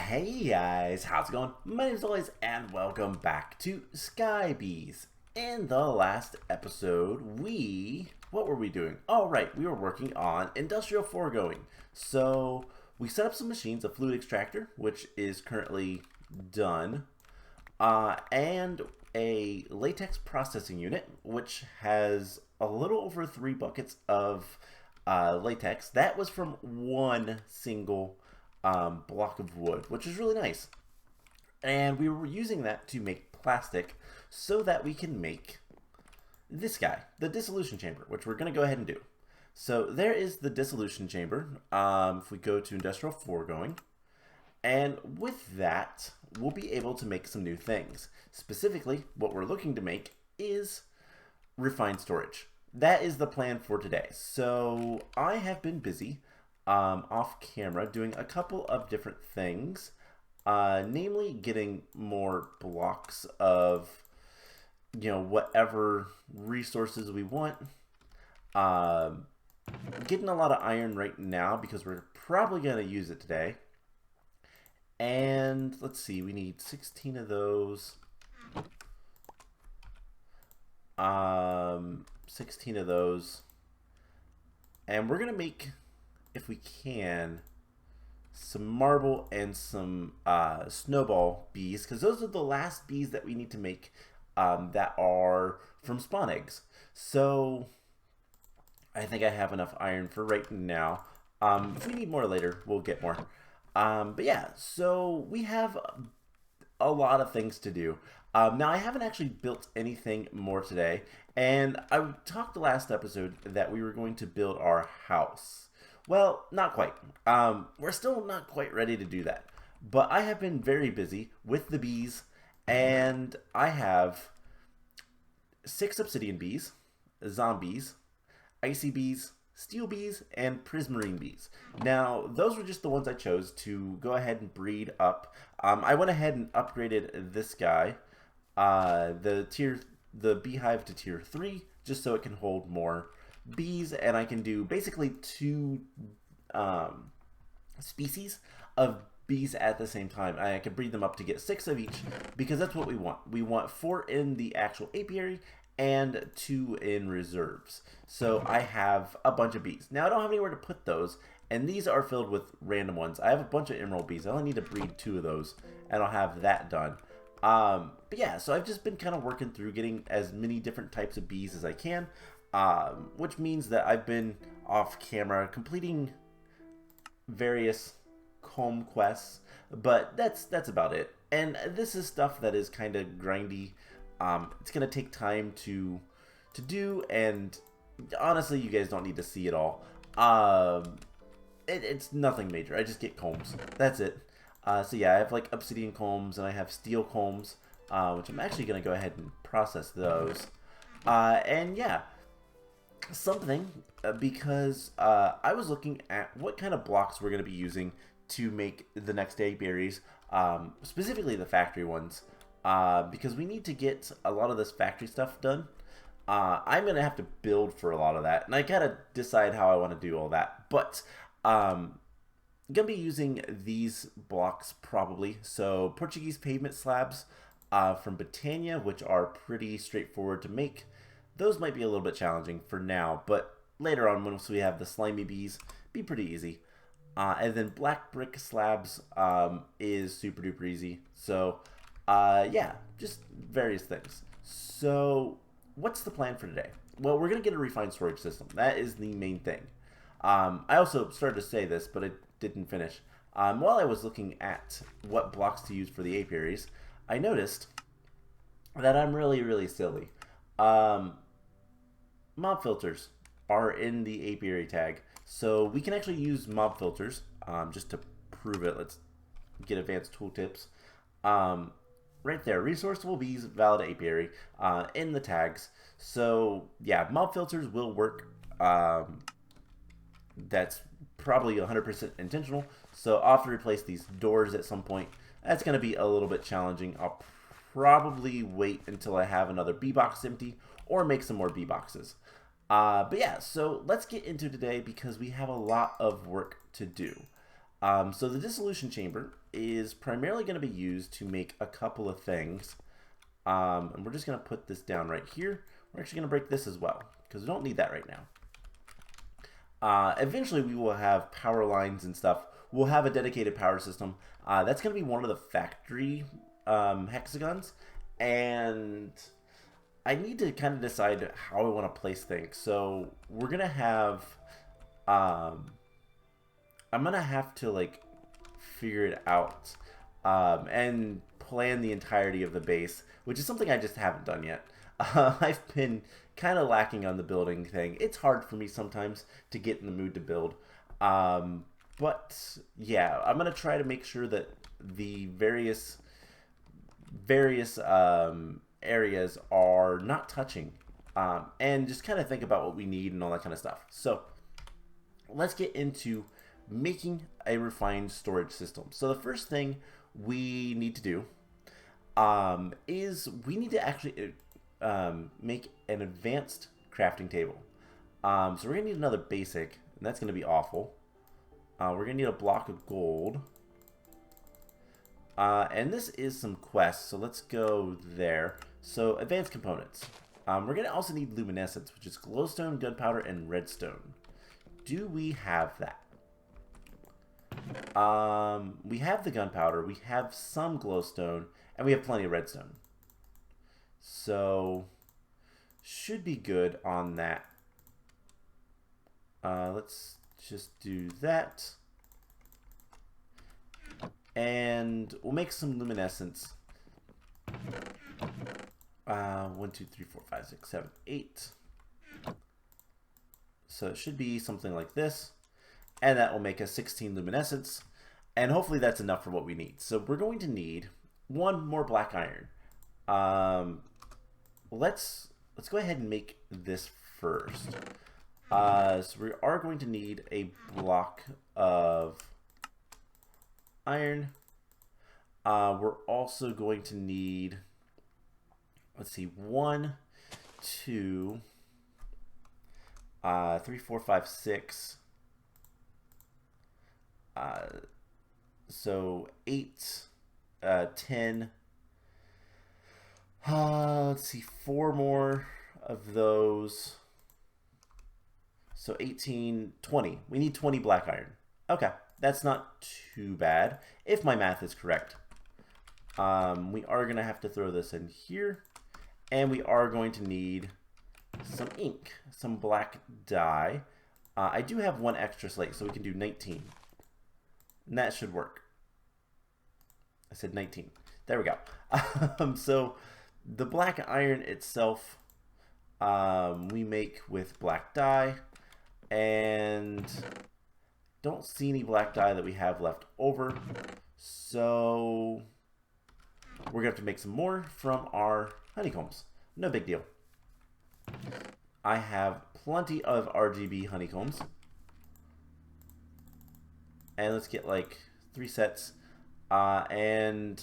Hey guys, how's it going? My name is always and welcome back to Skybees. In the last episode, what were we doing? Oh right, we were working on industrial foregoing. So we set up some machines, a fluid extractor, which is currently done, and a latex processing unit, which has a little over 3 buckets of latex. That was from one single block of wood, which is really nice. And we were using that to make plastic so that we can make this guy, the Dissolution Chamber, which we're going to go ahead and do. So there is the Dissolution Chamber. If we go to Industrial Foregoing, and with that, we'll be able to make some new things. Specifically, what we're looking to make is refined storage. That is the plan for today. So I have been busy off camera doing a couple of different things, namely getting more blocks of, whatever resources we want. Getting a lot of iron right now because we're probably going to use it today. And let's see, we need 16 of those. 16 of those. And we're going to make, if we can, some marble and some snowball bees, because those are the last bees that we need to make that are from spawn eggs. So I think I have enough iron for right now. If we need more later, we'll get more. But yeah, so we have a lot of things to do. Now, I haven't actually built anything more today, and I talked the last episode that we were going to build our house. Well, not quite. We're still not quite ready to do that, but I have been very busy with the bees, and I have 6 obsidian bees, zombies, icy bees, steel bees, and prismarine bees. Now, those were just the ones I chose to go ahead and breed up. I went ahead and upgraded this guy, the beehive to tier 3, just so it can hold more bees, and I can do basically 2 species of bees at the same time. I can breed them up to get 6 of each, because that's what we want. We want 4 in the actual apiary and 2 in reserves. So I have a bunch of bees. Now I don't have anywhere to put those, and these are filled with random ones. I have a bunch of emerald bees. I only need to breed 2 of those, and I'll have that done. But yeah, so I've just been kind of working through getting as many different types of bees as I can, which means that I've been off camera completing various comb quests, but that's about it. And this is stuff that is kind of grindy. It's gonna take time to do, and honestly, you guys don't need to see it all. It's nothing major. I just get combs. That's it. So yeah, I have like obsidian combs and I have steel combs, which I'm actually gonna go ahead and process those. And yeah, something because I was looking at what kind of blocks we're gonna be using to make the next day berries, specifically the factory ones. Because we need to get a lot of this factory stuff done. I'm going to have to build for a lot of that, and I gotta decide how I want to do all that. But I'm going to be using these blocks probably. So Portuguese pavement slabs from Britannia, which are pretty straightforward to make. Those might be a little bit challenging for now, but later on, once we have the slimy bees, be pretty easy. And then black brick slabs is super duper easy. So yeah, just various things. So what's the plan for today? Well, we're going to get a refined storage system. That is the main thing. I also started to say this, but I didn't finish. While I was looking at what blocks to use for the apiaries, I noticed that I'm really silly. Mob filters are in the apiary tag. So we can actually use mob filters, just to prove it. Let's get advanced tooltips. Right there, resourceful bees, valid apiary, in the tags. So yeah, mob filters will work. That's probably 100% intentional. So I'll have to replace these doors at some point. That's going to be a little bit challenging. I'll probably wait until I have another bee box empty or make some more bee boxes. But yeah, so let's get into today because we have a lot of work to do. So the Dissolution Chamber is primarily going to be used to make a couple of things. And we're just going to put this down right here. We're actually going to break this as well, because we don't need that right now. Eventually we will have power lines and stuff. We'll have a dedicated power system. That's going to be one of the factory hexagons. And I need to kind of decide how I want to place things. So we're going to have... I'm going to have to like figure it out and plan the entirety of the base, which is something I just haven't done yet. I've been kind of lacking on the building thing. It's hard for me sometimes to get in the mood to build. But yeah, I'm going to try to make sure that the various areas are not touching, and just kind of think about what we need and all that kind of stuff. So let's get into making a refined storage system. So the first thing we need to do is we need to actually make an advanced crafting table. So we're gonna need another basic, and that's gonna be awful. We're gonna need a block of gold, and this is some quests, so let's go there. So advanced components, we're gonna also need luminescence, which is glowstone, gunpowder, and redstone. Do we have that? We have the gunpowder, we have some glowstone, and we have plenty of redstone. So should be good on that. Let's just do that. And we'll make some luminescence. 1, 2, 3, 4, 5, 6, 7, 8. So it should be something like this. And that will make us 16 luminescence. And hopefully that's enough for what we need. So we're going to need one more black iron. Let's go ahead and make this first. So we are going to need a block of iron. We're also going to need, let's see, 1, 2, 3, 4, 5, 6. So 8, 10. Let's see, 4 more of those. So 18, 20. We need 20 black iron. Okay, that's not too bad, if my math is correct. We are going to have to throw this in here. And we are going to need some ink, some black dye. I do have 1 extra slate, so we can do 19. And that should work. I said 19. There we go. So the black iron itself, we make with black dye. And don't see any black dye that we have left over. So we're going to have to make some more from our honeycombs. No big deal. I have plenty of RGB honeycombs. And let's get like 3 sets. And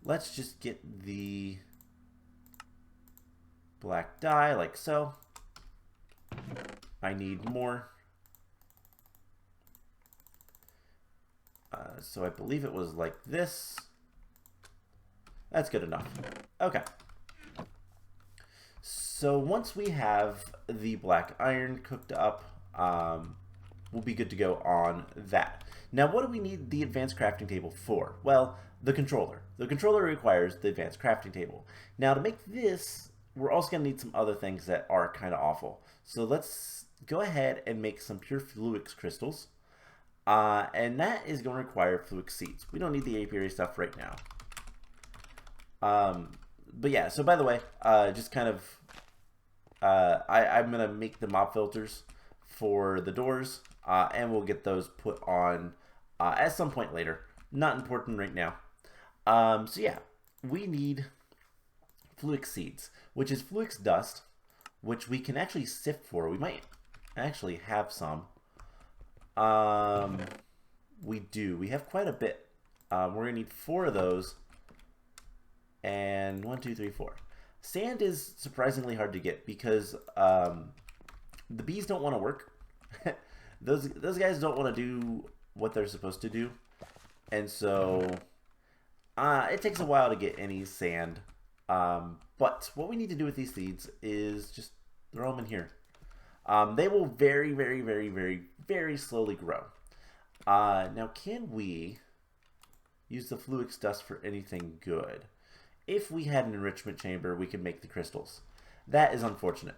let's just get the black dye like so. I need more. So I believe it was like this. That's good enough. Okay. So once we have the black iron cooked up, we'll be good to go on that. Now, what do we need the advanced crafting table for? Well, the controller. The controller requires the advanced crafting table. Now, to make this, we're also going to need some other things that are kind of awful. So let's go ahead and make some Pure Fluix Crystals. And that is going to require Fluix Seeds. We don't need the apiary stuff right now. But yeah, so by the way, just kind of, I'm going to make the mob filters for the doors, and we'll get those put on at some point later. Not important right now. So yeah, we need Fluix Seeds, which is Fluix dust, which we can actually sift for. We might actually have some. We do. We have quite a bit. We're going to need 4 of those. And 1, 2, 3, 4. Sand is surprisingly hard to get because the bees don't want to work. those guys don't want to do what they're supposed to do. And so it takes a while to get any sand. But what we need to do with these seeds is just throw them in here. They will very, very, very, very, very slowly grow. Now, can we use the Fluix dust for anything good? If we had an enrichment chamber, we could make the crystals. That is unfortunate.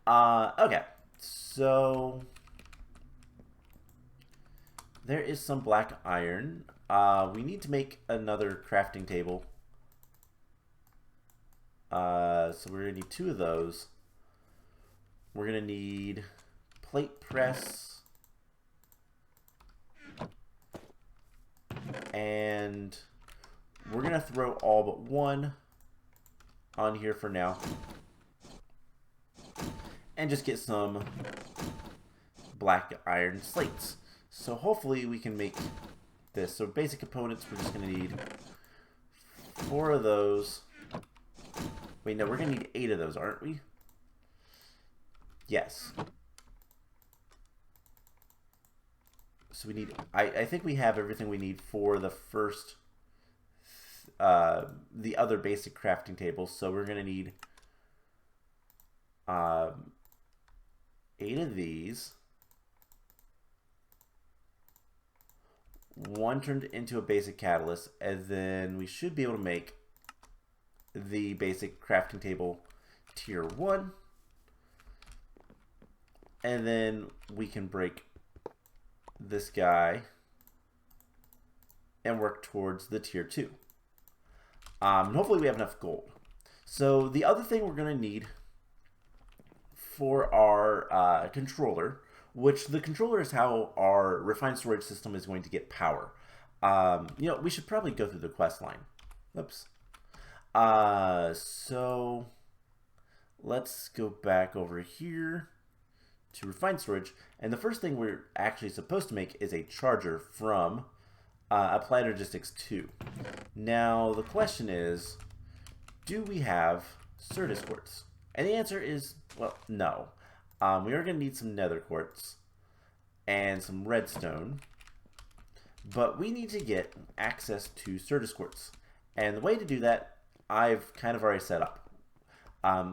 Okay, so there is some black iron. We need to make another crafting table. So we're going to need 2 of those. We're going to need plate press. And we're going to throw all but 1 on here for now. And just get some black iron slates. So hopefully we can make this. So basic components, we're just going to need 4 of those. Wait, no, we're going to need 8 of those, aren't we? Yes. So we need, I think we have everything we need for the first, the other basic crafting tables. So we're going to need 8 of these. 1 turned into a basic catalyst, and then we should be able to make the basic crafting table tier 1. And then we can break this guy and work towards the tier 2. And hopefully we have enough gold. So the other thing we're going to need for our controller, which the controller is how our refined storage system is going to get power. You know, we should probably go through the quest line. Oops. So let's go back over here to refined storage, and the first thing we're actually supposed to make is a charger from Applied Logistics 2. Now the question is, do we have Certus quartz? And the answer is, well, no. We are going to need some nether quartz and some redstone, but we need to get access to Certus quartz, and the way to do that I've kind of already set up.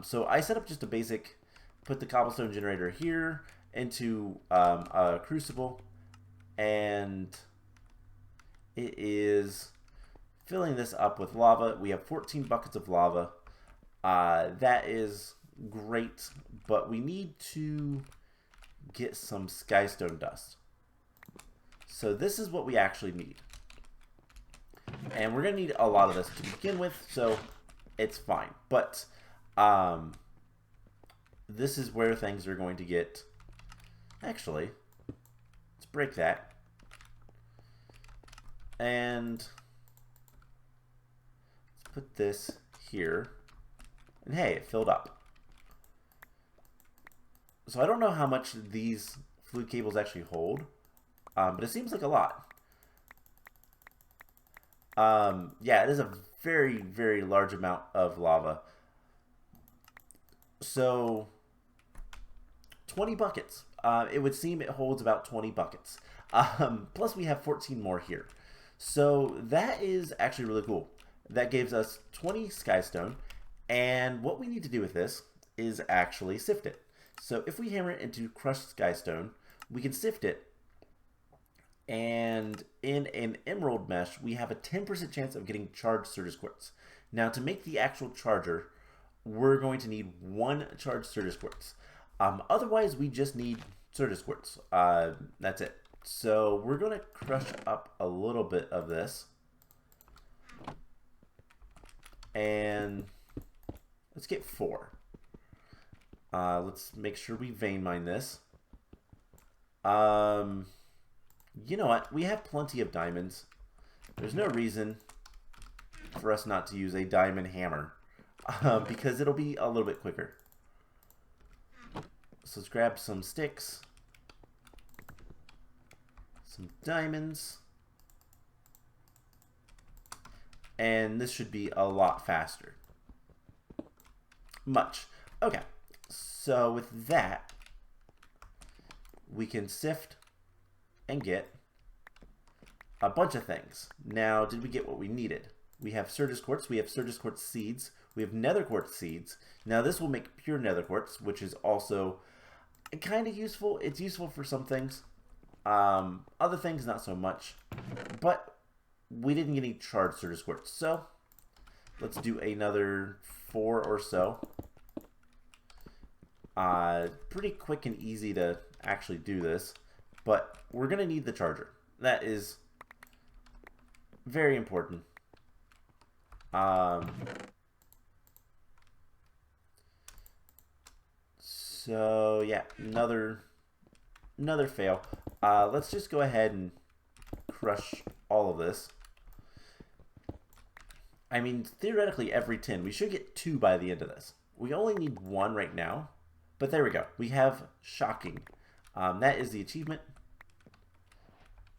So I set up just a basic, put the cobblestone generator here into a crucible, and it is filling this up with lava. We have 14 buckets of lava. That is great, but we need to get some skystone dust. So this is what we actually need. And we're going to need a lot of this to begin with, so it's fine. But this is where things are going to get... Actually, let's break that. And let's put this here. And hey, it filled up. So I don't know how much these fluid cables actually hold, but it seems like a lot. Yeah, it is a very, very large amount of lava. So 20 buckets. It would seem it holds about 20 buckets. Plus we have 14 more here. So that is actually really cool. That gives us 20 skystone. And what we need to do with this is actually sift it. So if we hammer it into crushed skystone, we can sift it. And in an emerald mesh, we have a 10% chance of getting charged Certus quartz. Now to make the actual charger, we're going to need 1 charged Certus quartz. Otherwise, we just need Certus quartz. That's it. So we're going to crush up a little bit of this. And let's get 4. Let's make sure we vein mine this. You know what? We have plenty of diamonds. There's no reason for us not to use a diamond hammer. Because it'll be a little bit quicker. So let's grab some sticks. Some diamonds. And this should be a lot faster. Much. Okay. So with that, we can sift and get a bunch of things. Now, did we get what we needed? We have Certus Quartz, we have Certus Quartz seeds, we have Nether Quartz seeds. Now this will make pure Nether Quartz, which is also kind of useful. It's useful for some things. Other things, not so much. But we didn't get any charged Certus Quartz, so let's do another 4 or so. Pretty quick and easy to actually do this, but we're going to need the charger. That is very important. So yeah, another fail. Let's just go ahead and crush all of this. I mean, theoretically every 10. We should get 2 by the end of this. We only need 1 right now, but there we go. We have shocking. That is the achievement.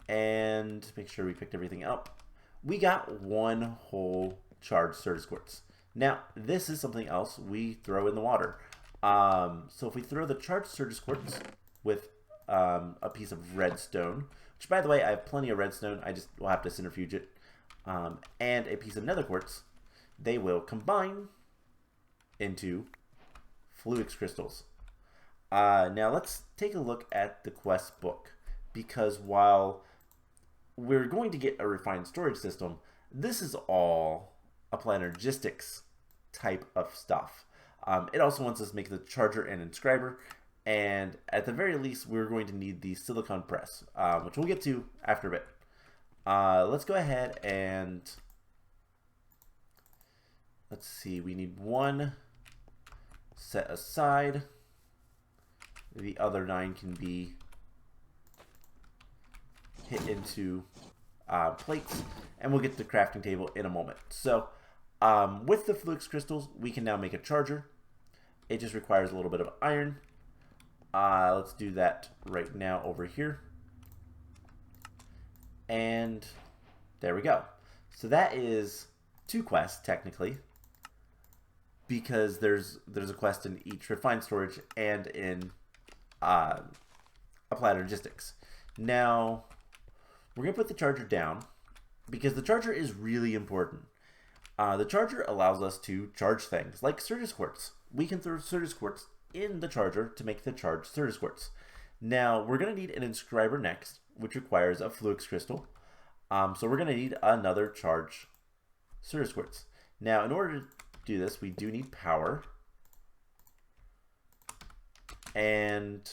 And make sure we picked everything up. We got 1 whole charged Certus Quartz. Now, this is something else we throw in the water. So if we throw the charged Certus Quartz with a piece of redstone, which by the way, I have plenty of redstone, I just will have to centrifuge it, and a piece of nether quartz, they will combine into Fluix Crystals. Now let's take a look at the quest book, because while we're going to get a refined storage system, this is all apply energistics type of stuff. It also wants us to make the charger and inscriber, and at the very least we're going to need the silicon press, which we'll get to after a bit. Let's go ahead and let's see, we need 1 set aside. The other 9 can be hit into plates, and we'll get to the crafting table in a moment. So with the Fluix Crystals, we can now make a charger. It just requires a little bit of iron. Let's do that right now over here. And there we go. So that is 2 quests, technically, because there's a quest in each refined storage and in applied logistics. Now, we're going to put the charger down, because the charger is really important. The charger allows us to charge things like Certus Quartz. We can throw Certus Quartz in the charger to make the charged Certus Quartz. Now, we're going to need an Inscriber next, which requires a Fluix Crystal. So we're going to need another charged Certus Quartz. Now, in order to do this, we do need power. And,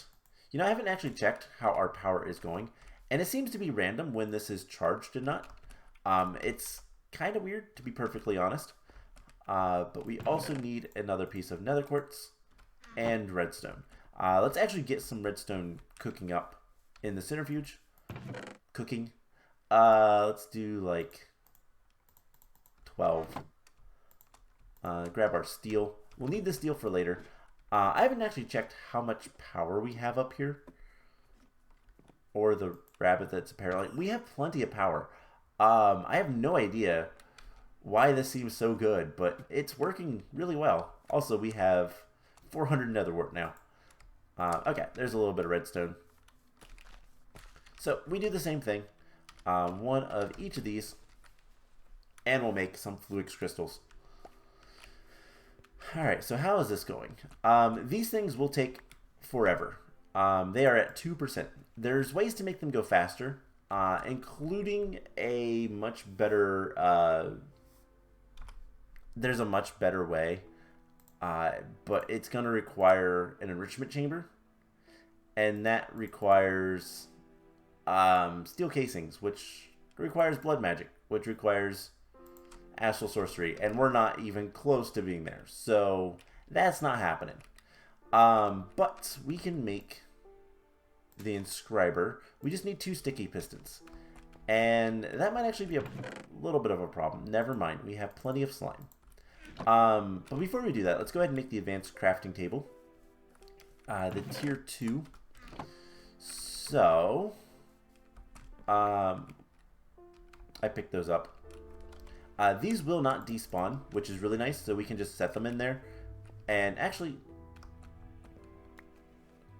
you know, I haven't actually checked how our power is going, and it seems to be random when this is charged and not. It's kind of weird, to be perfectly honest. But we also need another piece of nether quartz and redstone. Let's actually get some redstone cooking up in the centrifuge. Cooking. Let's do like 12. Grab our steel. We'll need the steel for later. I haven't actually checked how much power we have up here, or the rabbit that's apparently. We have plenty of power. I have no idea why this seems so good, but it's working really well. Also, we have 400 nether wart now. Okay, there's a little bit of redstone. So we do the same thing. 1 of each of these, and we'll make some Fluix Crystals. Alright, so how is this going? These things will take forever. They are at 2%. There's ways to make them go faster, including a much better... there's a much better way, but it's going to require an enrichment chamber, and that requires steel casings, which requires blood magic, which requires astral sorcery, and we're not even close to being there, so that's not happening. But we can make the Inscriber. We just need 2 sticky pistons, and that might actually be a little bit of a problem. Never mind, we have plenty of slime. But before we do that, let's go ahead and make the advanced crafting table, the tier 2. So I picked those up. These will not despawn, which is really nice, so we can just set them in there. And actually,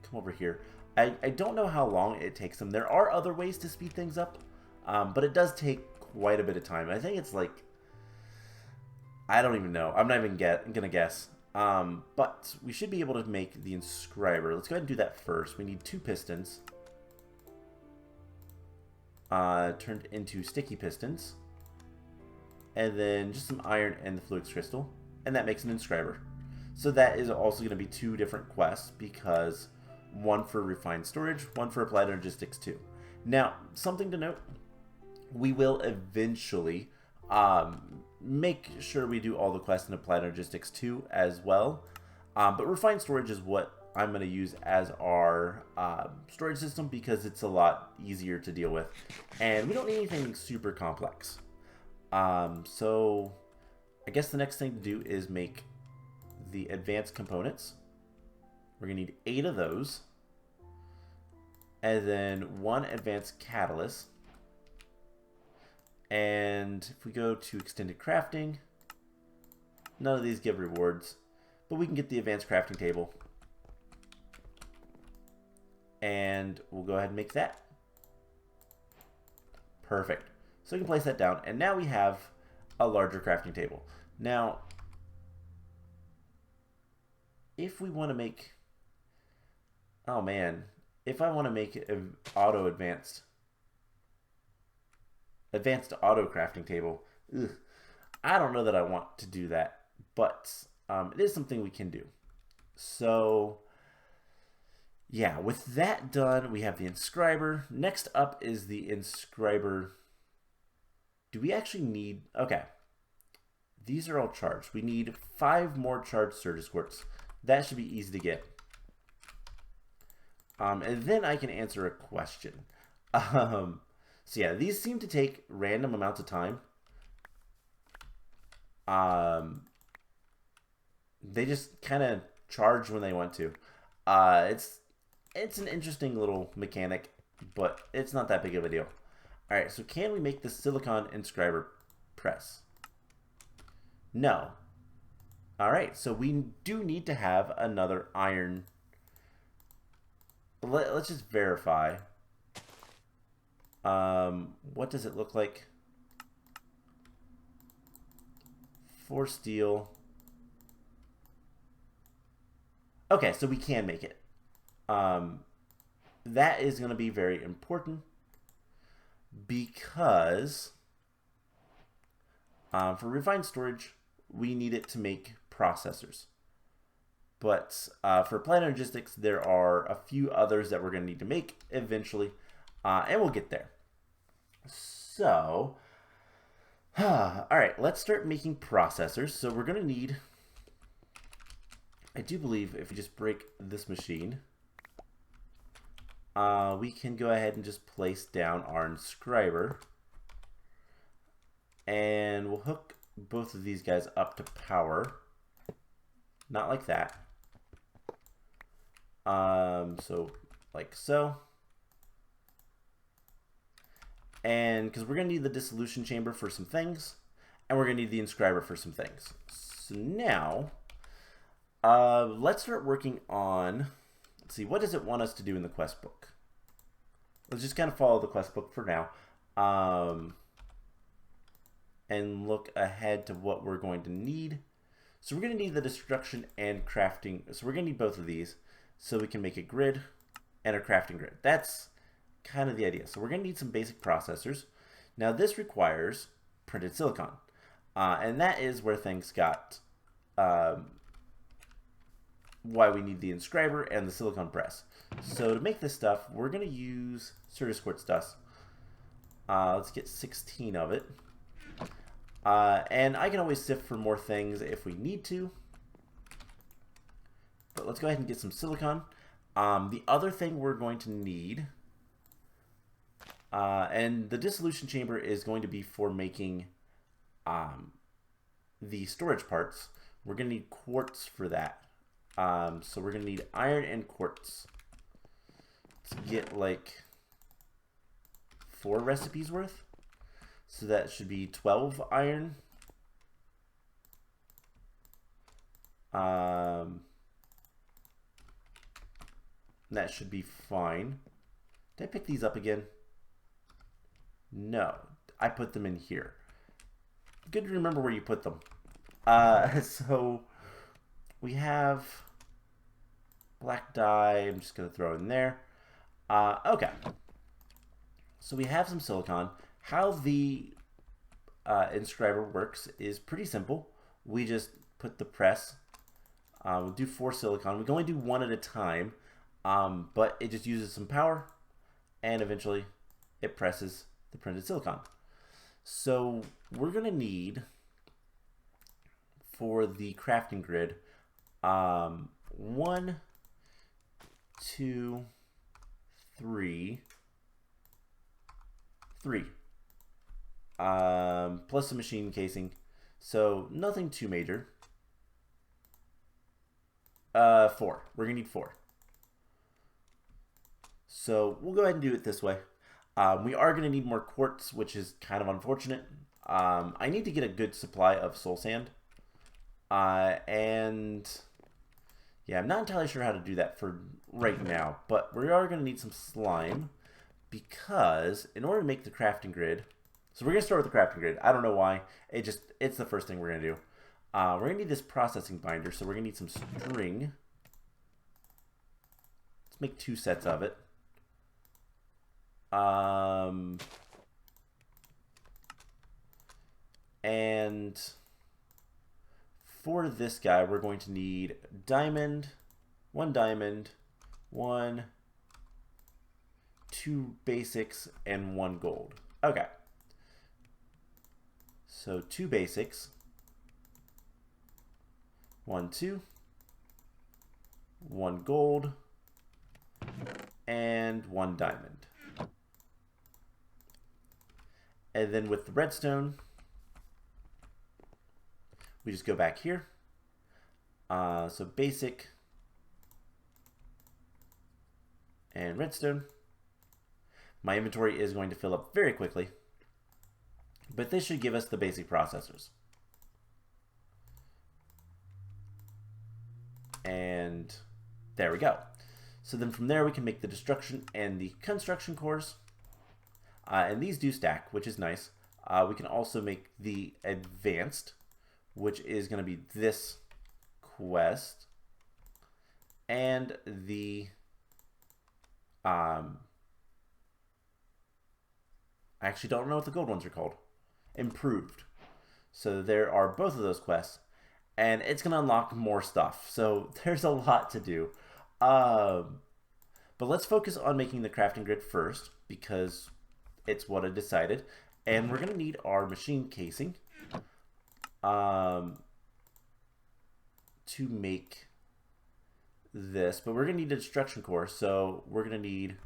come over here. I don't know how long it takes them. There are other ways to speed things up. But it does take quite a bit of time. I think it's like, I don't even know. I'm not even gonna guess. But we should be able to make the Inscriber. Let's go ahead and do that first. We need 2 pistons. Turned into sticky pistons. And then just some iron and the Fluix Crystal. And that makes an Inscriber. So that is also going to be 2 different quests, because one for refined storage, one for applied energistics 2. Now, something to note, we will eventually make sure we do all the quests in applied energistics 2 as well. But refined storage is what I'm going to use as our storage system, because it's a lot easier to deal with. And we don't need anything super complex. So I guess the next thing to do is make the advanced components. We're going to need 8 of those. And then 1 advanced catalyst. And if we go to extended crafting, none of these give rewards, but we can get the advanced crafting table. And we'll go ahead and make that. Perfect. So we can place that down, and now we have a larger crafting table. Now, if we want to make, oh man, if I want to make an advanced auto crafting table, I don't know that I want to do that, but it is something we can do. So yeah, with that done, we have the Inscriber. Next up is the Inscriber. Do we actually need, okay, these are all charged. We need 5 more charged Surge Quartz. That should be easy to get. And then I can answer a question. So yeah, these seem to take random amounts of time. They just kind of charge when they want to. It's an interesting little mechanic, but it's not that big of a deal. Alright, so can we make the silicon Inscriber press? No. Alright, so we do need to have another iron. Let's just verify. What does it look like? 4 steel. Okay, so we can make it. That is going to be very important, because for refined storage, we need it to make processors. But for applied energistics, there are a few others that we're going to need to make eventually, and we'll get there. So, all right, let's start making processors. So we're going to need, I do believe if we just break this machine, we can go ahead and just place down our Inscriber, and we'll hook both of these guys up to power. Not like that. So like so. And because we're going to need the Dissolution Chamber for some things, and we're going to need the Inscriber for some things. So now, let's start working on, let's see, what does it want us to do in the quest book? Let's just kind of follow the quest book for now, and look ahead to what we're going to need. So we're going to need the destruction and crafting. So we're going to need both of these so we can make a grid and a crafting grid. That's kind of the idea. So we're going to need some basic processors. Now this requires printed silicon, and that is where things got why we need the Inscriber and the silicon press. So to make this stuff, we're going to use Surge Quartz dust. Let's get 16 of it. And I can always sift for more things if we need to. But let's go ahead and get some silicon. The other thing we're going to need, and the Dissolution Chamber is going to be for making the storage parts. We're going to need quartz for that. So we're going to need iron and quartz to get like 4 recipes worth. So that should be 12 iron. That should be fine. Did I pick these up again? No, I put them in here. Good to remember where you put them. So we have black dye. I'm just going to throw in there. Okay. So we have some silicon. How the Inscriber works is pretty simple. We just put the press. We'll do 4 silicon. We can only do 1 at a time, but it just uses some power, and eventually it presses the printed silicon. So we're going to need, for the crafting grid, 1, 2, 3, plus a machine casing. So nothing too major. 4. We're going to need 4. So we'll go ahead and do it this way. We are going to need more quartz, which is kind of unfortunate. I need to get a good supply of soul sand. And yeah, I'm not entirely sure how to do that for right now. But we are going to need some slime, because in order to make the crafting grid, so we're going to start with the crafting grid. I don't know why. It's the first thing we're going to do. We're going to need this processing binder, so we're going to need some string. Let's make 2 sets of it. And for this guy, we're going to need diamond, 1 diamond, 1, 2 basics, and 1 gold. Okay. So 2 basics, 1, 2, 1 gold, and 1 diamond. And then with the redstone, we just go back here. So basic and redstone. My inventory is going to fill up very quickly, but this should give us the basic processors. And there we go. So then from there we can make the destruction and the construction cores. And these do stack, which is nice. We can also make the advanced, which is going to be this quest, and the I actually don't know what the gold ones are called. Improved. So there are both of those quests, and it's going to unlock more stuff. So there's a lot to do. But let's focus on making the crafting grid first, because it's what I decided. And we're going to need our machine casing to make this. But we're going to need a destruction core, so we're going to need...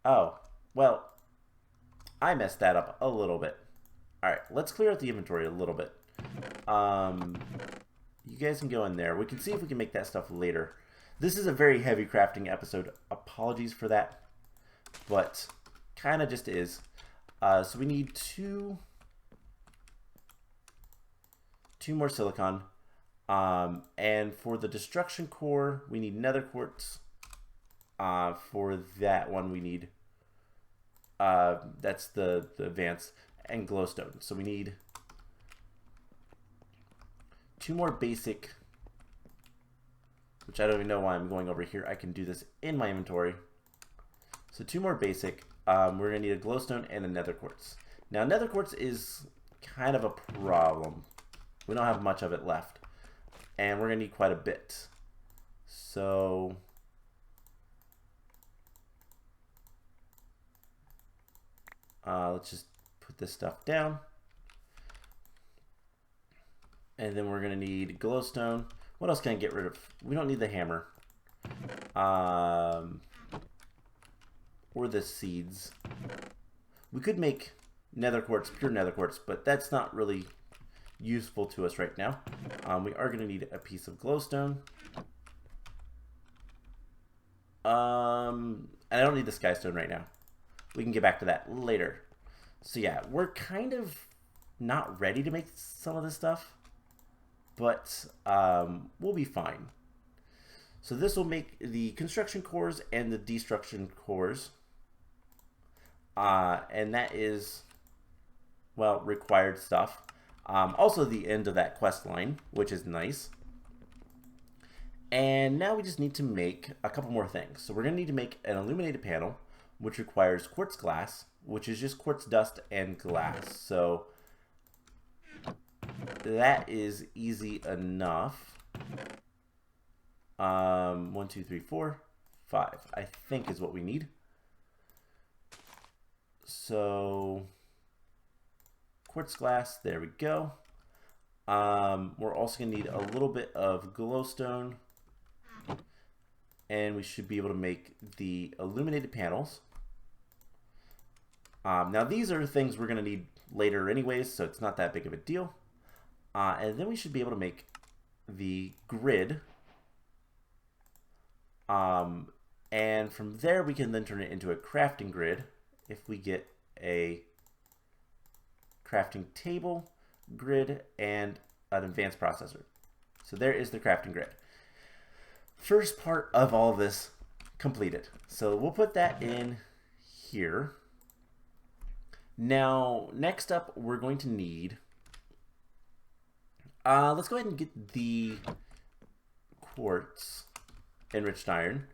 Oh, well, I messed that up a little bit. Alright, let's clear out the inventory a little bit. You guys can go in there. We can see if we can make that stuff later. This is a very heavy crafting episode. Apologies for that, but kind of just is. So we need two more silicon. And for the destruction core, we need nether quartz. For that one, we need that's the advanced, and glowstone. So we need 2 more basic, which I don't even know why I'm going over here. I can do this in my inventory. So 2 more basic. We're going to need a glowstone and a nether quartz. Now nether quartz is kind of a problem. We don't have much of it left, and we're going to need quite a bit. So let's just put this stuff down. And then we're going to need glowstone. What else can I get rid of? We don't need the hammer. Or the seeds. We could make nether quartz, pure nether quartz, but that's not really useful to us right now. We are going to need a piece of glowstone. And I don't need the skystone right now. We can get back to that later. So yeah, we're kind of not ready to make some of this stuff, but we'll be fine. So this will make the construction cores and the destruction cores. And that is, well, required stuff. Also the end of that quest line, which is nice. And now we just need to make a couple more things. So we're going to need to make an illuminated panel, which requires quartz glass, which is just quartz dust and glass. So that is easy enough. 1, 2, 3, 4, 5, I think is what we need. So quartz glass, there we go. We're also going to need a little bit of glowstone, and we should be able to make the illuminated panels. Now these are things we're going to need later anyways, so it's not that big of a deal. And then we should be able to make the grid. And from there we can then turn it into a crafting grid if we get a crafting table, grid, and an advanced processor. So there is the crafting grid. First part of all this completed. So we'll put that in here. Now, next up, we're going to need, let's go ahead and get the quartz enriched iron,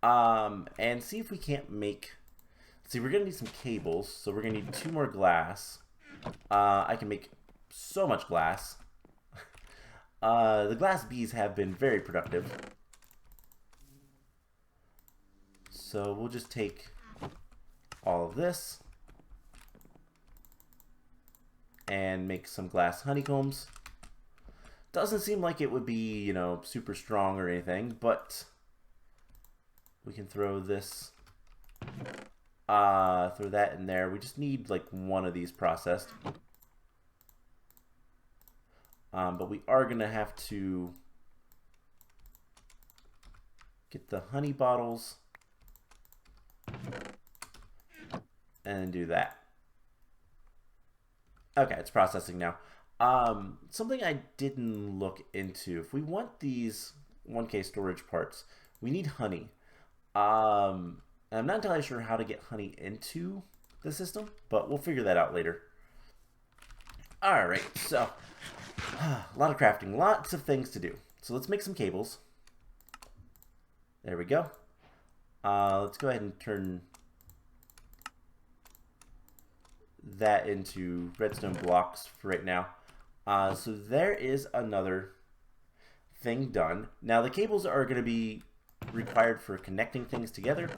and see if we can't make, see, we're going to need some cables, so we're going to need 2 more glass. I can make so much glass. The glass bees have been very productive. So we'll just take all of this and make some glass honeycombs. Doesn't seem like it would be, you know, super strong or anything, but we can throw this, throw that in there. We just need like 1 of these processed. But we are gonna have to get the honey bottles and do that. Okay, it's processing now. Something I didn't look into, if we want these 1K storage parts, we need honey. I'm not entirely sure how to get honey into the system, but we'll figure that out later. Alright, so a lot of crafting, lots of things to do. So let's make some cables. There we go. Let's go ahead and turn that into redstone blocks for right now. So there is another thing done. Now the cables are going to be required for connecting things together.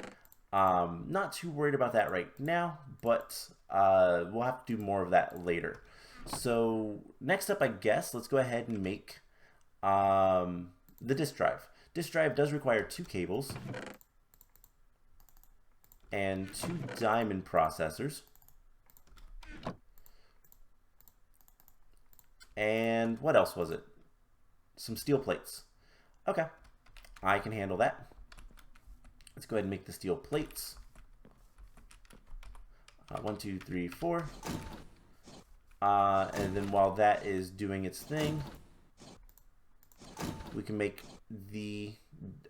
Not too worried about that right now, but we'll have to do more of that later. So next up, I guess, let's go ahead and make the disk drive. Disk drive does require 2 cables and 2 diamond processors. And what else was it? Some steel plates. Okay, I can handle that. Let's go ahead and make the steel plates. 1, 2, 3, 4. And then while that is doing its thing, we can make the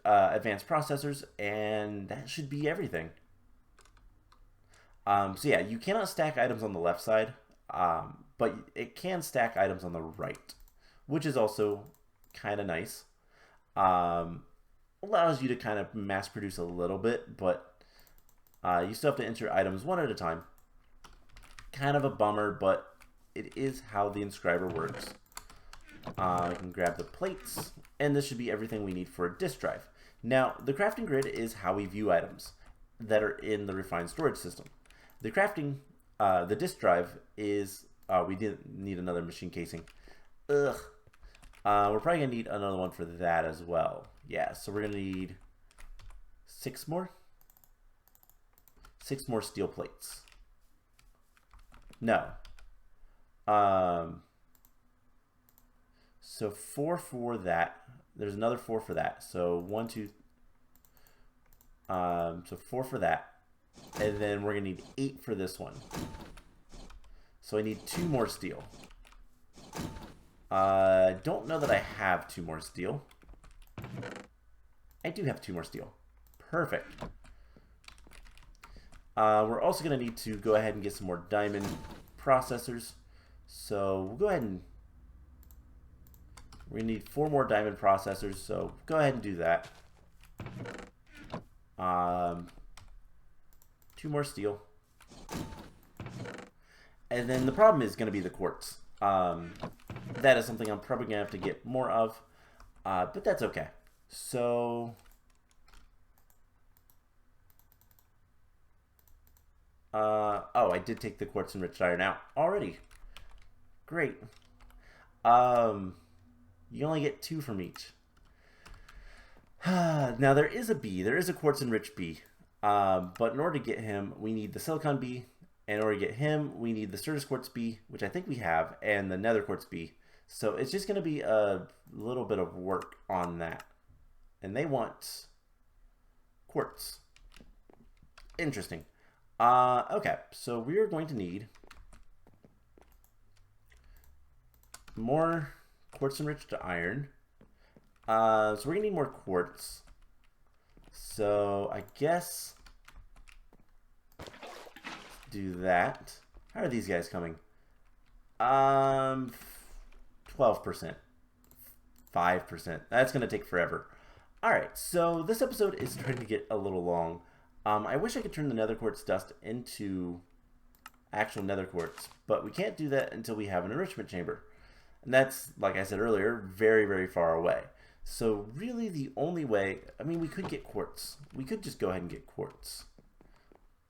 advanced processors, and that should be everything. So yeah, you cannot stack items on the left side, but it can stack items on the right, which is also kind of nice. Allows you to kind of mass produce a little bit, but you still have to enter items 1 at a time. Kind of a bummer, but it is how the Inscriber works. I can grab the plates, and this should be everything we need for a disk drive. Now, the crafting grid is how we view items that are in the refined storage system. The crafting, the disk drive is, we didn't need another machine casing. Ugh. We're probably going to need another one for that as well. Yeah, so we're going to need 6 more. 6 more steel plates. No. So 4 for that. There's another 4 for that. So 1, 2. So 4 for that. And then we're going to need 8 for this one. So I need 2 more steel. Don't know that I have 2 more steel. I do have 2 more steel. Perfect. We're also going to need to go ahead and get some more diamond processors. So we'll go ahead and we need 4 more diamond processors. So go ahead and do that. 2 more steel. And then the problem is going to be the quartz. That is something I'm probably going to have to get more of. But that's okay. So oh, I did take the quartz enriched iron out already. Great. You only get 2 from each. Now there is a bee. There is a quartz enriched bee. But in order to get him, we need the silicon bee. And in order to get him, we need the Sturgis quartz bee, which I think we have, and the nether quartz bee. So it's just going to be a little bit of work on that. And they want quartz. Interesting. Okay, so we're going to need more quartz enriched iron. So we're going to need more quartz. So I guess do that. How are these guys coming? 12%. 5%. That's going to take forever. Alright, so this episode is starting to get a little long. I wish I could turn the nether quartz dust into actual nether quartz, but we can't do that until we have an enrichment chamber. And that's, like I said earlier, very, very far away. So really the only way, I mean, we could get quartz. We could just go ahead and get quartz.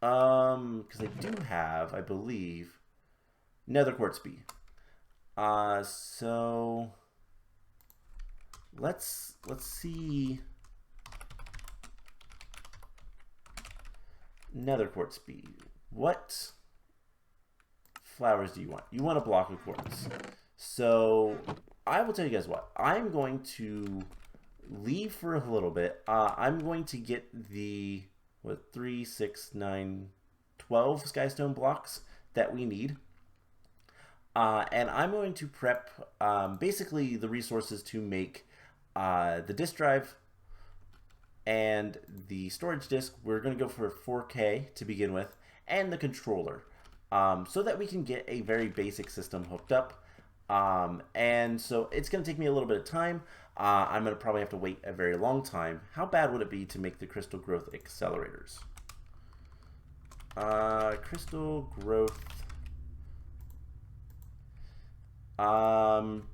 Because I do have, I believe, nether quartz bee. So let's see. Nether quartz bee. What flowers do you want? You want a block of quartz. So I will tell you guys what. I'm going to leave for a little bit. I'm going to get the 3, 6, 9, 12 skystone blocks that we need. And I'm going to prep basically the resources to make the disk drive and the storage disk. We're going to go for 4K to begin with, and the controller, so that we can get a very basic system hooked up. And so it's going to take me a little bit of time. I'm going to probably have to wait a very long time. How bad would it be to make the crystal growth accelerators? Crystal growth.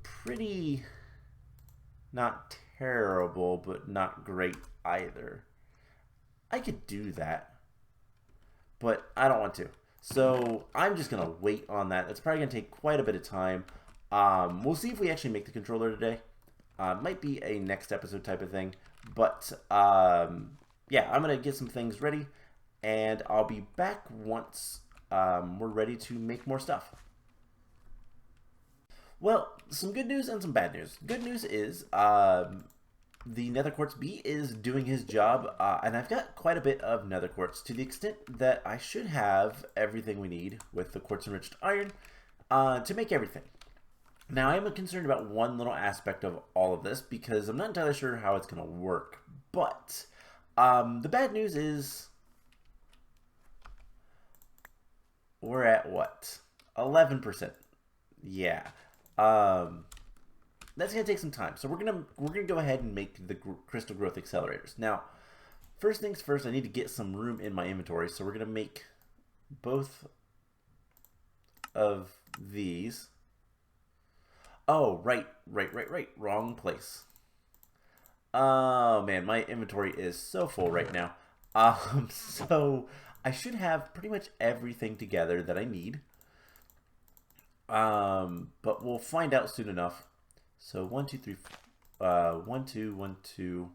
Pretty not terrible, but not great either. I could do that, but I don't want to. So I'm just going to wait on that. That's probably going to take quite a bit of time. We'll see if we actually make the controller today. Might be a next episode type of thing. But yeah, I'm going to get some things ready, and I'll be back once we're ready to make more stuff. Well, some good news and some bad news. Good news is the nether quartz bee is doing his job, and I've got quite a bit of nether quartz, to the extent that I should have everything we need with the quartz enriched iron to make everything. Now, I am concerned about one little aspect of all of this, because I'm not entirely sure how it's going to work. But the bad news is we're at what? 11%. Yeah. That's gonna take some time. So we're gonna go ahead and make the crystal growth accelerators. Now, first things first, I need to get some room in my inventory. So we're gonna make both of these. Oh, right. Wrong place. Oh man, my inventory is so full right now. So I should have pretty much everything together that I need. But we'll find out soon enough. So 1, 2, 3, 1, 2, 1, 2.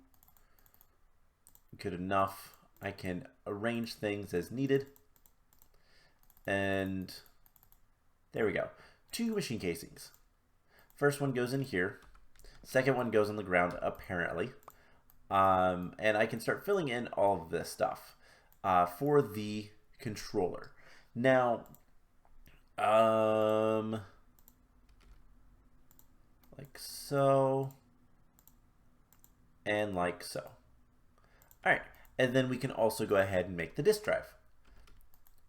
Good enough. I can arrange things as needed. And there we go. 2 machine casings. First one goes in here. Second one goes on the ground, apparently. And I can start filling in all of this stuff for the controller. Now, like so, and like so. Alright, and then we can also go ahead and make the disk drive.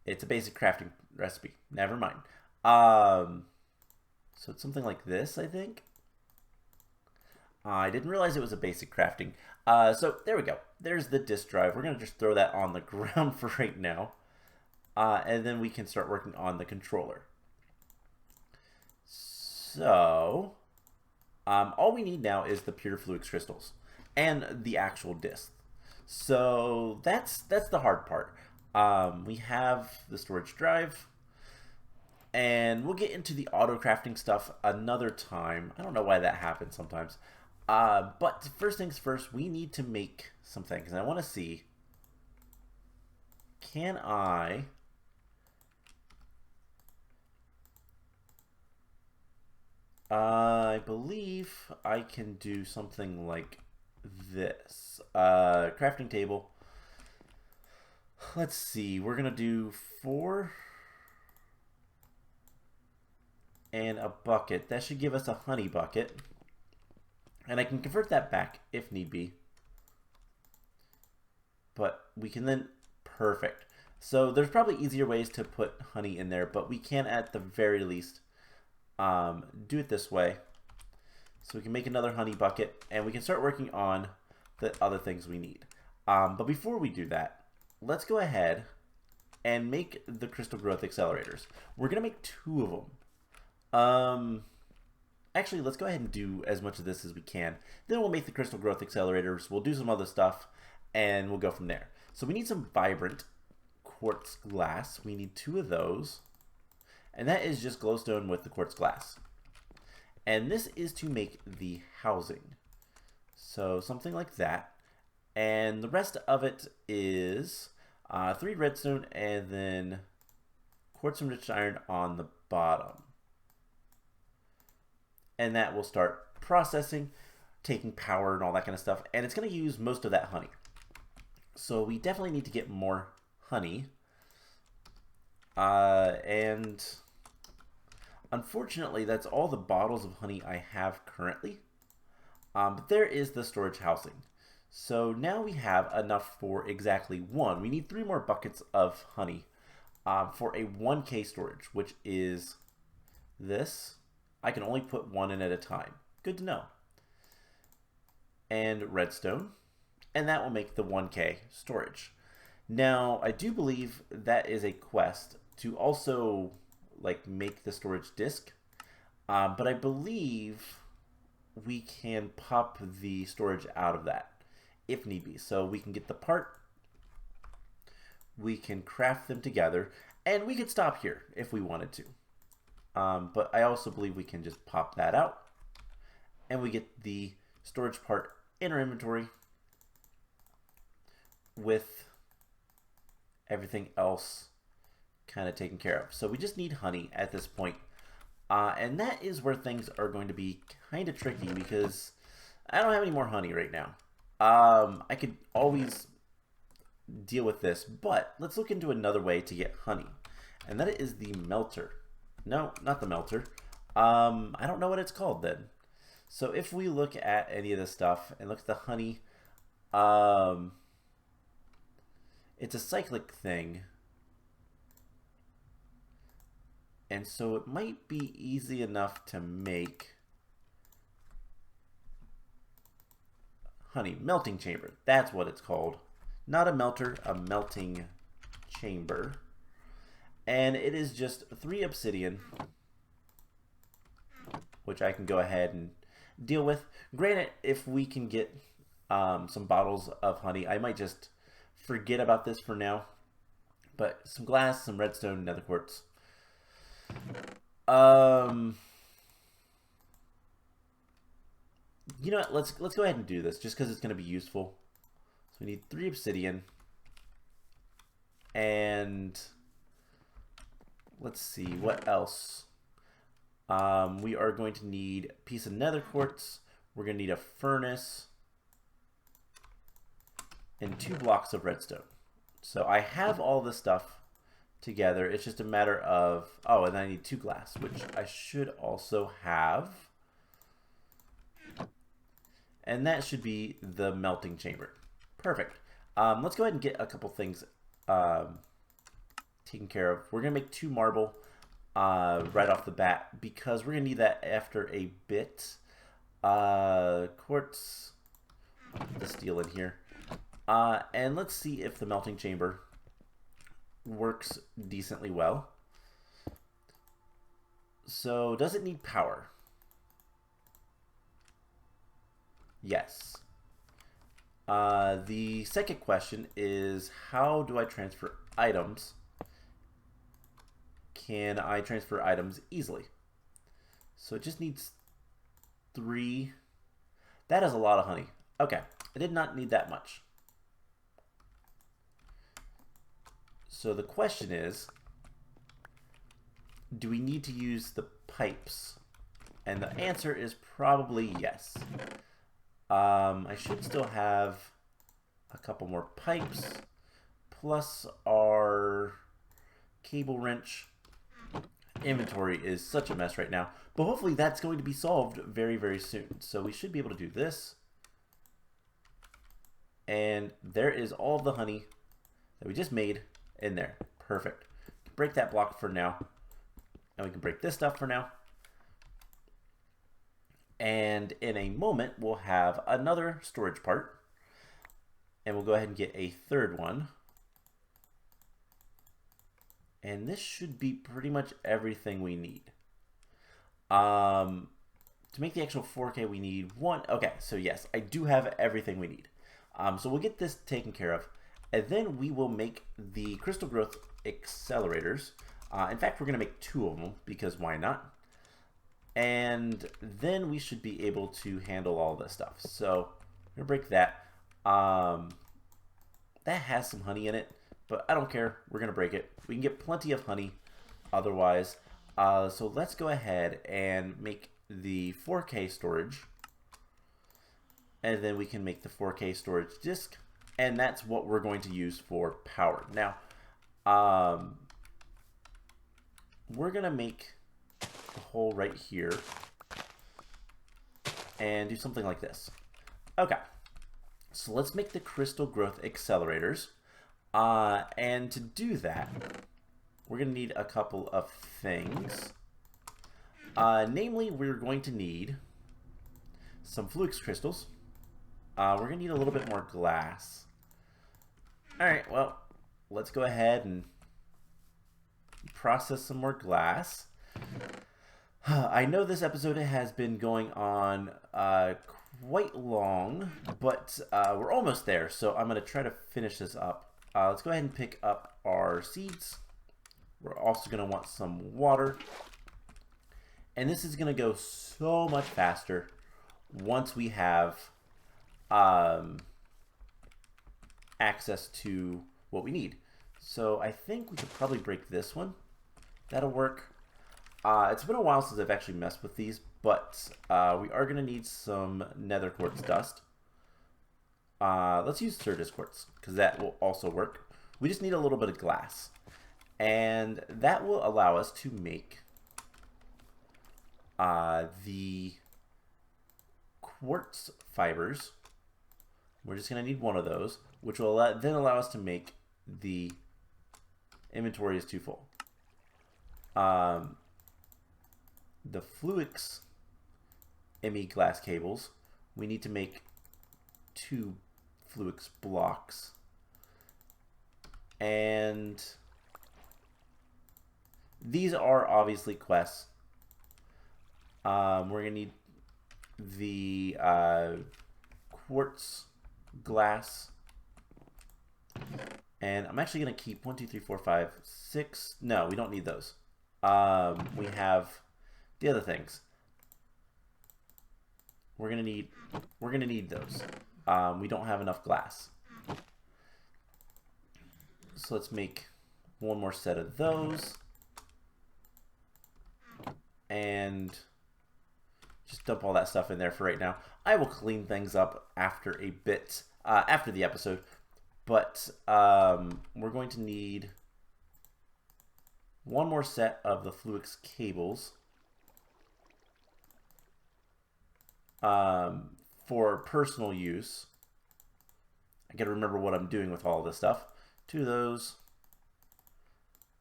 It's a basic crafting recipe. Never mind. So it's something like this, I think. I didn't realize it was a basic crafting. So there we go. There's the disk drive. We're going to just throw that on the ground for right now. And then we can start working on the controller. So all we need now is the Pure Fluix Crystals and the actual disk. So that's the hard part. We have the storage drive. And we'll get into the auto crafting stuff another time. I don't know why that happens sometimes. But first things first, we need to make some things. And I want to see, can I believe I can do something like this. Crafting table. Let's see, we're going to do 4 and a bucket. That should give us a honey bucket. And I can convert that back if need be. But we can then, perfect. So there's probably easier ways to put honey in there, but we can at the very least do it this way. So we can make another honey bucket and we can start working on the other things we need. But before we do that, let's go ahead and make the crystal growth accelerators. We're going to make 2 of them. Actually, let's go ahead and do as much of this as we can. Then we'll make the crystal growth accelerators. We'll do some other stuff, and we'll go from there. So we need some vibrant quartz glass. We need 2 of those. And that is just glowstone with the quartz glass. And this is to make the housing. So something like that. And the rest of it is 3 redstone and then quartz enriched iron on the bottom. And that will start processing, taking power and all that kind of stuff. And it's going to use most of that honey. So we definitely need to get more honey. And unfortunately, that's all the bottles of honey I have currently. But there is the storage housing. So now we have enough for exactly 1. We need 3 more buckets of honey for a 1K storage, which is this. I can only put 1 in at a time. Good to know. And redstone. And that will make the 1K storage. Now, I do believe that is a quest to also like make the storage disk. But I believe we can pop the storage out of that if need be. So we can get the part. We can craft them together. And we could stop here if we wanted to. But I also believe we can just pop that out and we get the storage part in our inventory with everything else kind of taken care of. So we just need honey at this point. And that is where things are going to be kind of tricky because I don't have any more honey right now. I could always deal with this, but let's look into another way to get honey. And that is the melter. No, not the melter. I don't know what it's called then. So if we look at any of this stuff and look at the honey, it's a cyclic thing. And so it might be easy enough to make honey melting chamber. That's what it's called. Not a melter, a melting chamber. And it is just 3 obsidian, which I can go ahead and deal with. Granted, if we can get some bottles of honey, I might just forget about this for now. But some glass, some redstone, nether quartz. You know what? Let's go ahead and do this just because it's going to be useful. So we need 3 obsidian. And let's see, what else? We are going to need a piece of nether quartz. We're going to need a furnace. And 2 blocks of redstone. So I have all this stuff together. It's just a matter of... Oh, and I need 2 glass, which I should also have. And that should be the melting chamber. Perfect. Let's go ahead and get a couple things taken care of. We're going to make 2 marble right off the bat because we're going to need that after a bit. Quartz, I'll put the steel in here. And let's see if the melting chamber works decently well. So, does it need power? Yes. The second question is, how do I transfer items? Can I transfer items easily? So it just needs 3. That is a lot of honey. Okay, I did not need that much. So the question is, do we need to use the pipes? And the answer is probably yes. I should still have a couple more pipes, plus our cable wrench. Inventory is such a mess right now, but hopefully that's going to be solved very, very soon. So we should be able to do this. And there is all of the honey that we just made in there. Perfect. Break that block for now. And we can break this stuff for now. And in a moment, we'll have another storage part. And we'll go ahead and get a third one. And this should be pretty much everything we need. To make the actual 4K, we need 1. Okay, so yes, I do have everything we need. So we'll get this taken care of. And then we will make the crystal growth accelerators. In fact, we're going to make 2 of them, because why not? And then we should be able to handle all this stuff. So I'm going to break that. That has some honey in it, but I don't care. We're going to break it. We can get plenty of honey otherwise. So let's go ahead and make the 4K storage. And then we can make the 4K storage disk. And that's what we're going to use for power. Now, we're going to make a hole right here and do something like this. Okay, so let's make the crystal growth accelerators. And to do that, we're going to need a couple of things. Namely, we're going to need some Fluix crystals. We're going to need a little bit more glass. Alright, well, let's go ahead and process some more glass. I know this episode has been going on quite long, but we're almost there, so I'm going to try to finish this up. Let's go ahead and pick up our seeds. We're also going to want some water. And this is going to go so much faster once we have access to what we need. So I think we could probably break this one. That'll work. It's been a while since I've actually messed with these, but we are going to need some nether quartz dust. Let's use Sturgis quartz, because that will also work. We just need a little bit of glass. And that will allow us to make the quartz fibers. We're just going to need one of those, which will then allow us to make the inventory is too full. The Fluix ME glass cables, we need to make 2 Fluix blocks. And these are obviously quests. We're going to need the quartz glass. And I'm actually going to keep 1, 2, 3, 4, 5, 6. No, we don't need those. We have the other things. We're gonna need those. We don't have enough glass. So let's make one more set of those. And just dump all that stuff in there for right now. I will clean things up after a bit, after the episode. But we're going to need one more set of the Fluix cables for personal use. I gotta remember what I'm doing with all this stuff. 2 of those.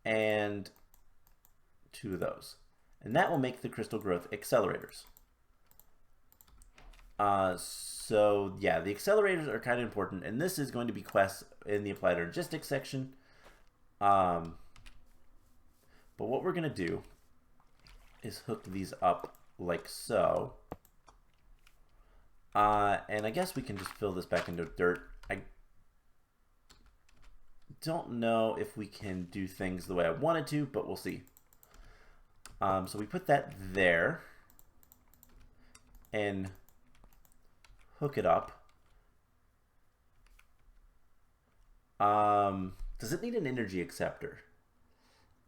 and 2 of those. And that will make the crystal growth accelerators. So yeah, the accelerators are kind of important, and this is going to be quests in the applied logistics section. But what we're going to do is hook these up like so. And I guess we can just fill this back into dirt. I don't know if we can do things the way I wanted to, but we'll see. So we put that there and hook it up. Does it need an energy acceptor?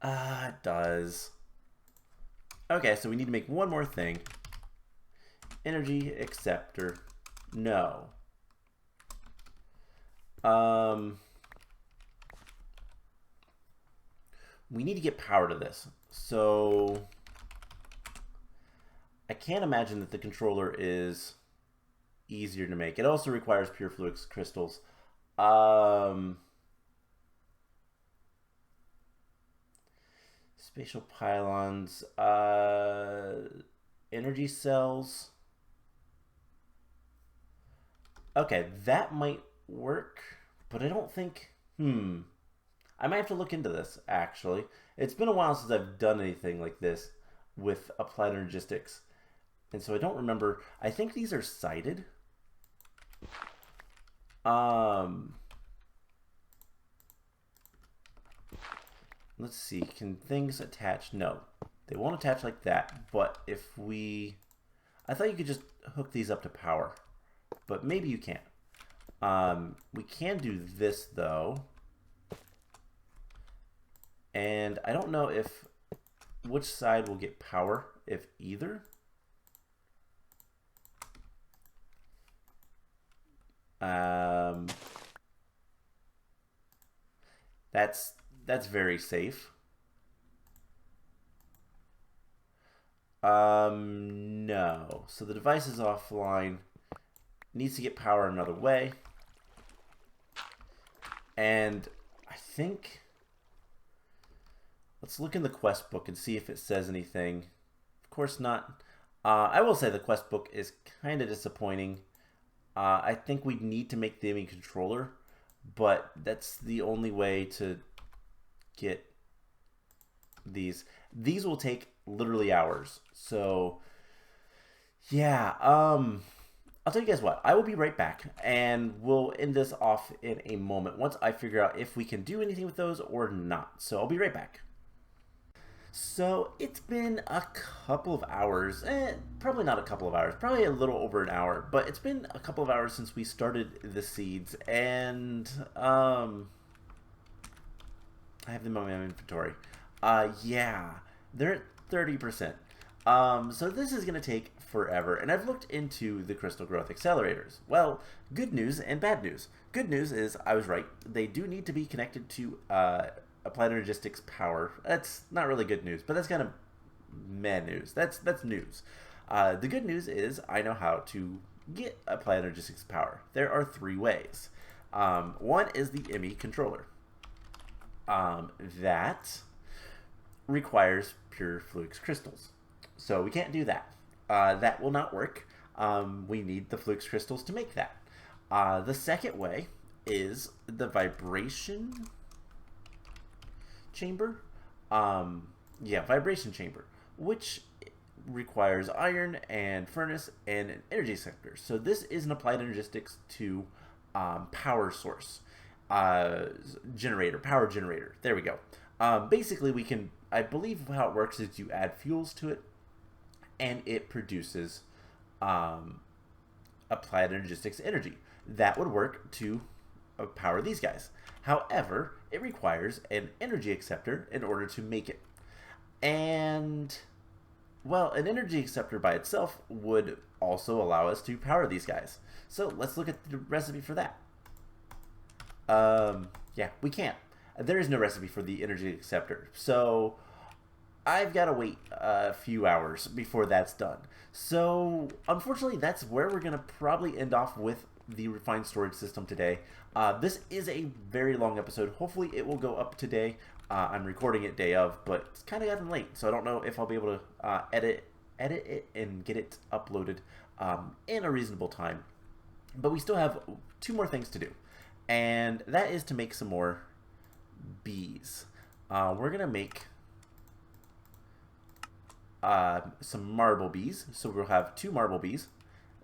It does. Okay, so we need to make one more thing. Energy acceptor. No. We need to get power to this. So I can't imagine that the controller is easier to make. It also requires Pure Fluix Crystals. Spatial Pylons. Energy cells. Okay, that might work, but I don't think... I might have to look into this, actually. It's been a while since I've done anything like this with applied logistics. And so I don't remember. I think these are sighted. Let's see. Can things attach? No. They won't attach like that. But if we... I thought you could just hook these up to power. But maybe you can't. We can do this, though. And I don't know if which side will get power, if either. That's very safe. No. So the device is offline. Needs to get power another way. And I think... Let's look in the quest book and see if it says anything. Of course not. I will say the quest book is kind of disappointing. I think we need to make the ME controller, but that's the only way to get these. These will take literally hours. So, yeah. I'll tell you guys what. I will be right back, and we'll end this off in a moment once I figure out if we can do anything with those or not. So I'll be right back. So it's been a couple of hours, probably not a couple of hours, probably a little over an hour, but it's been a couple of hours since we started the seeds, and I have them on my inventory. Yeah, they're at 30%. So this is going to take forever, and I've looked into the crystal growth accelerators. Well, good news and bad news. Good news is I was right. They do need to be connected to applied logistics power. That's not really good news, but that's kind of meh news. That's news. The good news is I know how to get applied logistics power. There are 3 ways. One is the ME controller. That requires Pure Fluix Crystals. So we can't do that. That will not work. We need the Fluix Crystals to make that. The second way is the Vibration Chamber. Vibration Chamber, which requires iron and furnace and an energy sector. So this is an applied logistics to power source. Power generator. There we go. Basically, we can, I believe how it works is you add fuels to it, and it produces applied logistics energy. That would work to power these guys. However, it requires an energy acceptor in order to make it. And, well, an energy acceptor by itself would also allow us to power these guys. So let's look at the recipe for that. Yeah, we can't. There is no recipe for the energy acceptor. So I've got to wait a few hours before that's done. So unfortunately, that's where we're going to probably end off with the refined storage system today. This is a very long episode. Hopefully it will go up today. I'm recording it day of, but it's kind of gotten late, so I don't know if I'll be able to edit it and get it uploaded in a reasonable time. But we still have 2 more things to do, and that is to make some more bees. We're gonna make some marble bees, so we'll have 2 marble bees.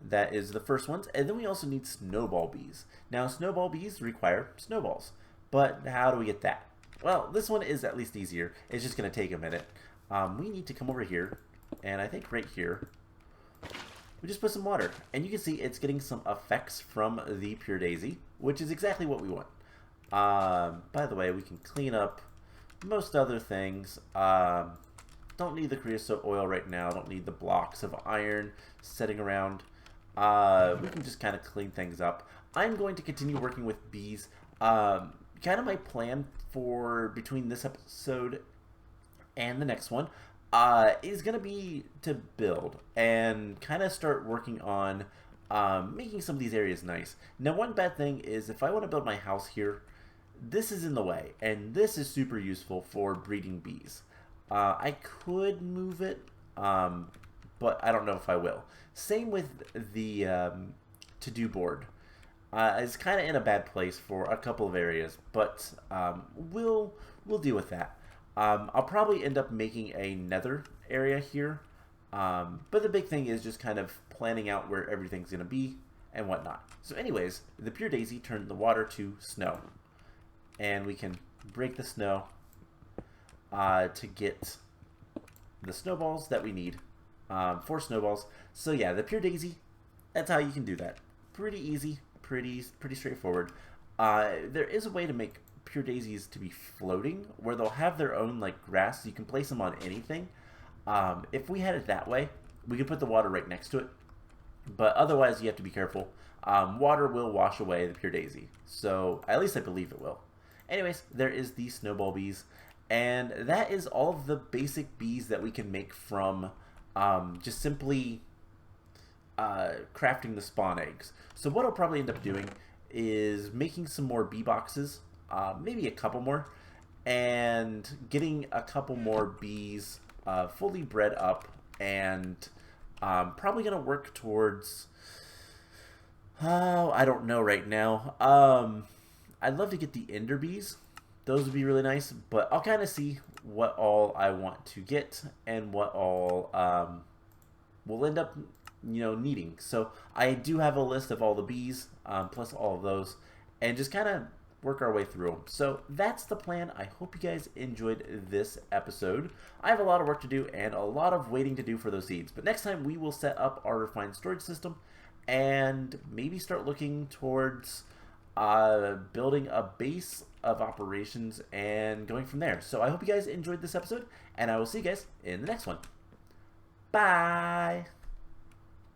That is the first ones, and then we also need snowball bees. Now, snowball bees require snowballs, but how do we get that? Well, this one is at least easier. It's just going to take a minute. We need to come over here, and I think right here, we just put some water. And you can see it's getting some effects from the Pure Daisy, which is exactly what we want. By the way, we can clean up most other things. Don't need the creosote oil right now. Don't need the blocks of iron sitting around. We can just kind of clean things up. I'm going to continue working with bees. Kind of my plan for between this episode and the next one is going to be to build and kind of start working on making some of these areas nice. Now, one bad thing is if I want to build my house here, this is in the way, and this is super useful for breeding bees. I could move it, but I don't know if I will. Same with the to-do board. It's kind of in a bad place for a couple of areas, but we'll deal with that. I'll probably end up making a nether area here, but the big thing is just kind of planning out where everything's going to be and whatnot. So anyways, the Pure Daisy turned the water to snow, and we can break the snow to get the snowballs that we need. 4 snowballs. So yeah, the Pure Daisy, that's how you can do that. Pretty easy, pretty straightforward. There is a way to make Pure Daisies to be floating, where they'll have their own like grass, so you can place them on anything. If we had it that way, we could put the water right next to it, but otherwise you have to be careful. Water will wash away the Pure Daisy, so at least I believe it will. Anyways, there is the snowball bees, and that is all of the basic bees that we can make from just simply crafting the spawn eggs. So what I'll probably end up doing is making some more bee boxes, maybe a couple more, and getting a couple more bees fully bred up, and probably going to work towards, I don't know right now. I'd love to get the ender bees. Those would be really nice, but I'll kind of see what all I want to get and what all we'll end up, needing. So I do have a list of all the bees, plus all of those, and just kind of work our way through them. So that's the plan. I hope you guys enjoyed this episode. I have a lot of work to do and a lot of waiting to do for those seeds, but next time we will set up our refined storage system and maybe start looking towards building a base of operations and going from there. So I hope you guys enjoyed this episode, and I will see you guys in the next one. Bye!